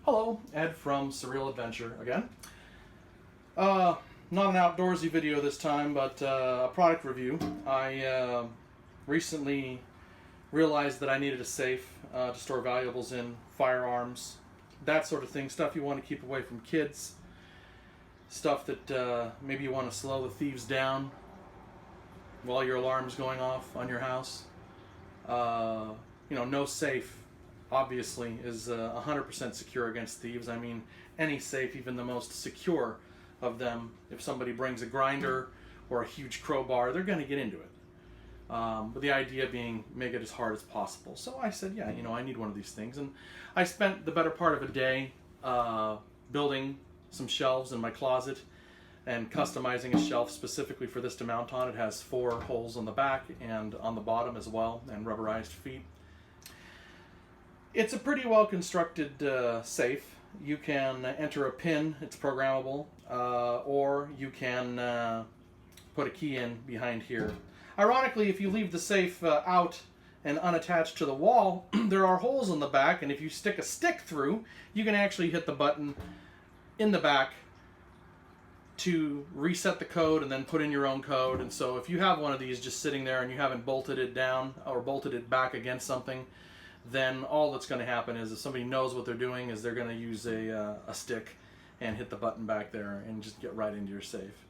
Hello, Ed from Surreal Adventure again. Not an outdoorsy video this time, but a product review. I recently realized that I needed a safe to store valuables in, firearms, that sort of thing, stuff you want to keep away from kids, stuff that maybe you want to slow the thieves down while your alarm's going off on your house. No safe obviously is 100% secure against thieves. I mean, any safe, even the most secure of them, if somebody brings a grinder or a huge crowbar, they're going to get into it. But the idea being, make it as hard as possible. So I said, yeah, I need one of these things. And I spent the better part of a day building some shelves in my closet and customizing a shelf specifically for this to mount on. It has 4 holes on the back and on the bottom as well, and rubberized feet. It's a pretty well constructed safe. You can enter a pin, it's programmable, or you can put a key in behind here. Ironically, if you leave the safe out and unattached to the wall, there are holes in the back, and if you stick a stick through, you can actually hit the button in the back to reset the code and then put in your own code. And so if you have one of these just sitting there and you haven't bolted it down or bolted it back against something, then all that's going to happen is if somebody knows what they're doing is they're going to use a stick and hit the button back there and just get right into your safe.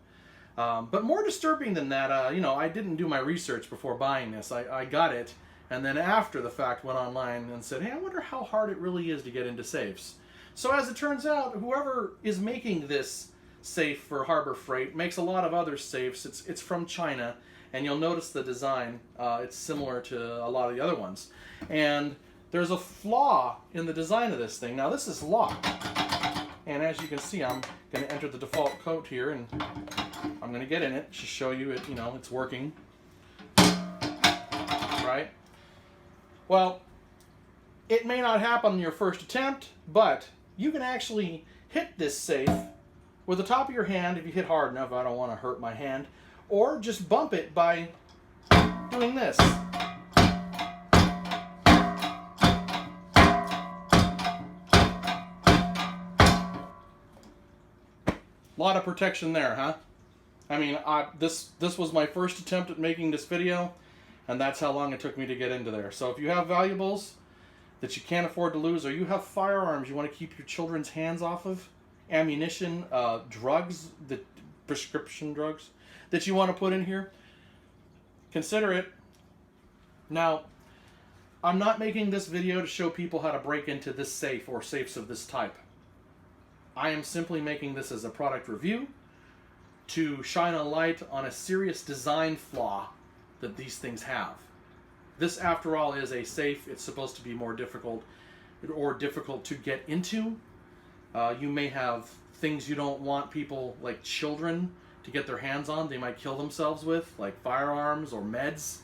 But more disturbing than that, I didn't do my research before buying this. I got it, and then after the fact went online and said, hey, I wonder how hard it really is to get into safes. So as it turns out, whoever is making this safe for Harbor Freight makes a lot of other safes. It's from China, and you'll notice the design. It's similar to a lot of the other ones. And there's a flaw in the design of this thing. Now this is locked, and as you can see, I'm going to enter the default code here, and I'm going to get in it to show you it. It's working, right? Well, it may not happen on your first attempt, but you can actually hit this safe with the top of your hand if you hit hard enough. I don't want to hurt my hand, or just bump it by doing this. A lot of protection there, huh? I mean, this was my first attempt at making this video, and that's how long it took me to get into there. So if you have valuables that you can't afford to lose, or you have firearms you want to keep your children's hands off of, ammunition, drugs, prescription drugs that you want to put in here, consider it. Now, I'm not making this video to show people how to break into this safe or safes of this type. I am simply making this as a product review to shine a light on a serious design flaw that these things have. This, after all, is a safe. It's supposed to be more difficult to get into. You may have things you don't want people, like children, to get their hands on. They might kill themselves with, like firearms or meds.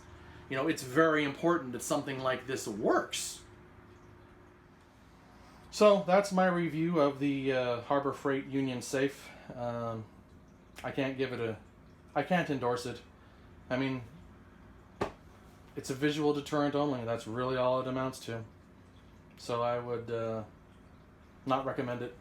It's very important that something like this works. So that's my review of the Harbor Freight Union safe. I can't endorse it. I mean, it's a visual deterrent only. That's really all it amounts to. So I would not recommend it.